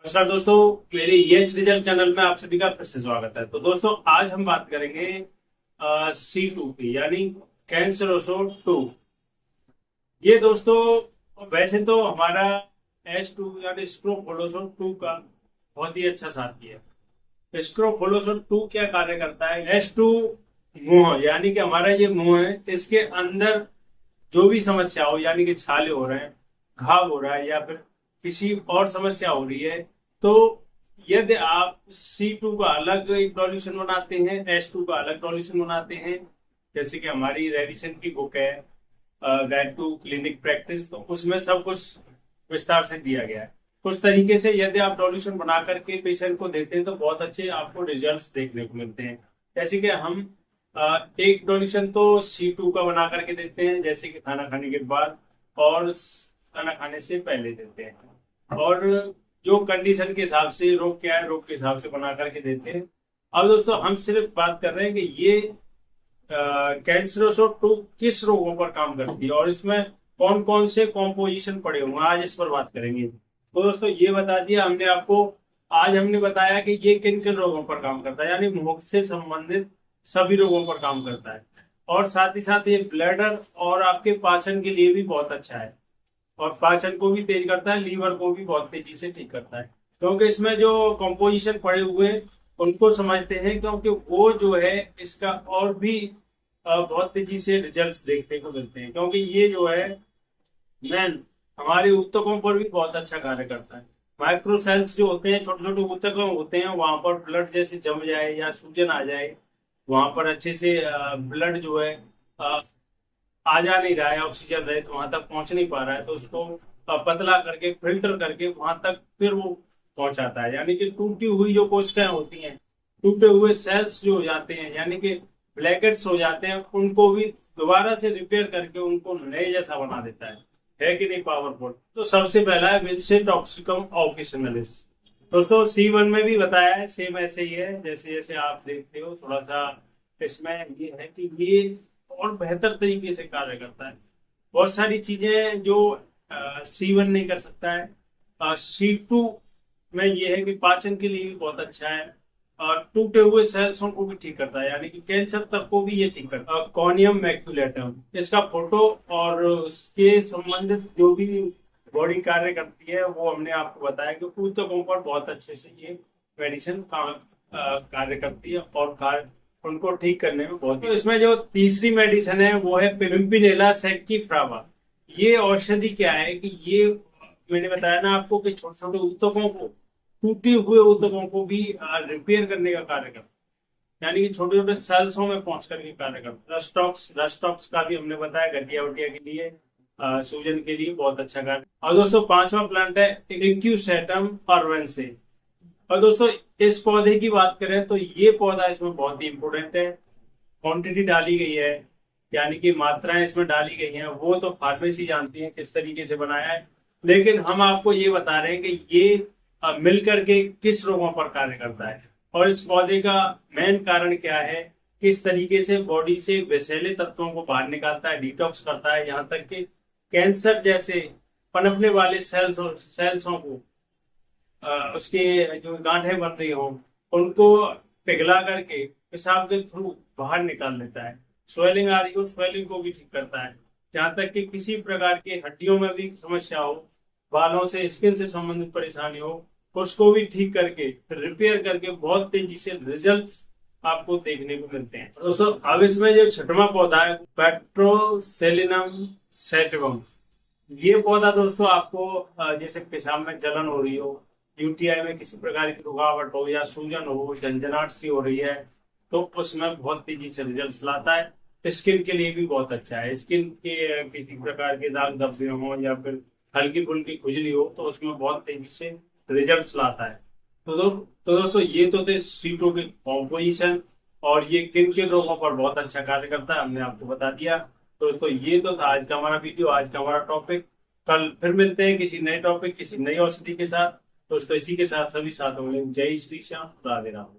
नमस्कार दोस्तों, मेरे येच रिजल्ट चैनल में आप सभी का फिर से स्वागत है। तो दोस्तों, आज हम बात करेंगे C2 की, यानी कैंसरोसो 2। ये दोस्तों वैसे तो हमारा S2 यानी स्ट्रोफोलोसोन 2 का बहुत ही अच्छा साथी है। स्ट्रोफोलोसोन 2 क्या कार्य करता है? S2 मुंह, यानी कि हमारा ये मुंह है, इसके अंदर जो भी समस्या हो, यानी कि छाले हो रहे हैं, घाव हो रहा है, या फिर किसी और समस्या हो रही है, तो यदि आप C2 का अलग एक सॉल्यूशन बनाते हैं, S2 का अलग सॉल्यूशन बनाते हैं, जैसे कि हमारी रेडिसन की बुक है गाइड टू क्लिनिक प्रैक्टिस, तो उसमें सब कुछ विस्तार से दिया गया है। उस तरीके से यदि आप सॉल्यूशन बना करके पेशेंट को देते हैं तो बहुत अच्छे आपको रिजल्ट्स देखने को मिलते हैं। जैसे कि हम एक सॉल्यूशन तो C2 का बना करके देते हैं, जैसे कि खाना खाने के बाद और खाना खाने से पहले देते हैं, और जो कंडीशन के हिसाब से, रोग क्या है रोग के हिसाब से बना करके देते हैं। अब दोस्तों, हम सिर्फ बात कर रहे हैं कि ये कैंसरोसो 2 किस रोगों पर काम करती है और इसमें कौन कौन से कॉम्पोजिशन पड़े हुए हैं, आज इस पर बात करेंगे। तो दोस्तों, ये बता दिया हमने आपको। आज हमने बताया कि ये किन किन रोगों पर काम करता है, यानी मुख से संबंधित सभी रोगों पर काम करता है, और साथ ही साथ ये ब्लैडर और आपके पाचन के लिए भी बहुत अच्छा है, और पाचन को भी तेज करता है, लीवर को भी बहुत तेजी से ठीक करता है। क्योंकि इसमें जो कंपोजिशन पड़े हुए हैं उनको समझते हैं, क्योंकि वो जो है इसका और भी बहुत तेजी से रिजल्ट्स देखने को मिलते हैं, क्योंकि ये जो है मैन हमारे ऊतकों पर भी बहुत अच्छा कार्य करता है। माइक्रो सेल्स जो होते हैं, छोटे छोटे ऊतक होते हैं, वहां पर ब्लड जैसे जम जाए या सूजन आ जाए, वहां पर अच्छे से ब्लड जो है आ जा नहीं रहा है, ऑक्सीजन रहे तो वहां तक पहुंच नहीं पा रहा है, तो उसको पतला करके फिल्टर करके वहां तक फिर वो पहुंचाता है। यानी कि टूटी हुई जो कोशिकाएं होती हैं, टूटे हुए सेल्स जो हो जाते हैं, यानी कि ब्लैकेट्स हो जाते हैं, उनको भी दोबारा से रिपेयर करके उनको नए जैसा बना देता है कि नहीं पावरफुल। तो सबसे पहला है विंसेंट टॉक्सिकम ऑफिशिनलिस। दोस्तों, C1 में भी बताया है, सेम ऐसे ही है जैसे जैसे आप देखते हो। थोड़ा सा इसमें ये है कि ये और बेहतर तरीके से कार्य करता है। बहुत सारी चीजें जो C1 नहीं कर सकता है, C2 में ये है कि पाचन के लिए भी बहुत अच्छा है, और टूटे हुए सेल्सों को भी ठीक करता है, यानी कि कैंसर तक को भी ये ठीक करता है। कॉनियम मैक्युलेटम, इसका फोटो और उसके संबंधित जो भी बॉडी कार्य करती है वो हमने आपको बताया कि ऊतकों पर बहुत अच्छे से ये मेडिसिन कार्य करती है, और कार्य उनको ठीक करने में बहुत। तो इसमें जो तीसरी मेडिसिन है वो है पिम्पिनेला सैक्किफ्रावा। ये औषधि क्या है कि ये मैंने बताया ना आपको कि छोटे छोटे ऊतकों को, टूटे हुए ऊतकों को भी रिपेयर करने का कार्य करता है, यानी कि छोटे छोटे सेल्सों में पहुंच करके कार्य करता है। रस्टॉक्स का भी हमने बताया, गठिया वटिया के लिए, सूजन के लिए बहुत अच्छा कार्य। और दोस्तों, पांचवा प्लांट है इक्यूसेटम अर्वेंसे। और दोस्तों, इस पौधे की बात करें तो ये पौधा इसमें बहुत ही इंपोर्टेंट है। क्वांटिटी डाली गई है, यानी कि मात्राएं इसमें डाली गई हैं, वो तो फार्मेसी जानती है किस तरीके से बनाया है, लेकिन हम आपको ये बता रहे हैं कि ये मिलकर के किस रोगों पर कार्य करता है, और इस पौधे का मेन कारण क्या है, किस तरीके से बॉडी से विषैले तत्वों को बाहर निकालता है, डिटॉक्स करता है, यहाँ तक कि कैंसर जैसे पनपने वाले सेल्सों को, उसके जो गांठें बन रही हो उनको पिघला करके पेशाब के थ्रू बाहर निकाल लेता है। स्वेलिंग आ रही हो, स्वेलिंग को भी ठीक करता है। जहाँ तक कि किसी प्रकार की हड्डियों में भी समस्या हो, बालों से, स्किन से संबंधित परेशानी हो, उसको भी ठीक करके रिपेयर करके बहुत तेजी से रिजल्ट्स आपको देखने को मिलते हैं। दोस्तों, अब इसमें जो छठवां पौधा है पेट्रोसेलिनम सैटिवम। ये पौधा दोस्तों आपको जैसे पेशाब में जलन हो रही हो, यूटीआई में किसी प्रकार की रुकावट हो, या सूजन हो, झंझनाहट सी हो रही है, तो उसमें बहुत तेजी से रिजल्ट लाता है। स्किन के लिए भी बहुत अच्छा है। स्किन के किसी प्रकार के दाग धब्बे हो या फिर हल्की फुल्की खुजली हो, तो उसमें बहुत तेजी से रिजल्ट लाता है। तो दोस्तों, ये तो थे सीटों के कॉम्पोजिशन, और ये किन किन रोगों पर बहुत अच्छा कार्य करता है हमने आपको बता दिया। दोस्तों, ये तो था आज का हमारा वीडियो, आज का हमारा टॉपिक। कल फिर मिलते हैं किसी नए टॉपिक, किसी नई औषधि के साथ। दोस्तों, इसी के साथ सभी साथ होंगे। जय श्री श्याम, राधे राम।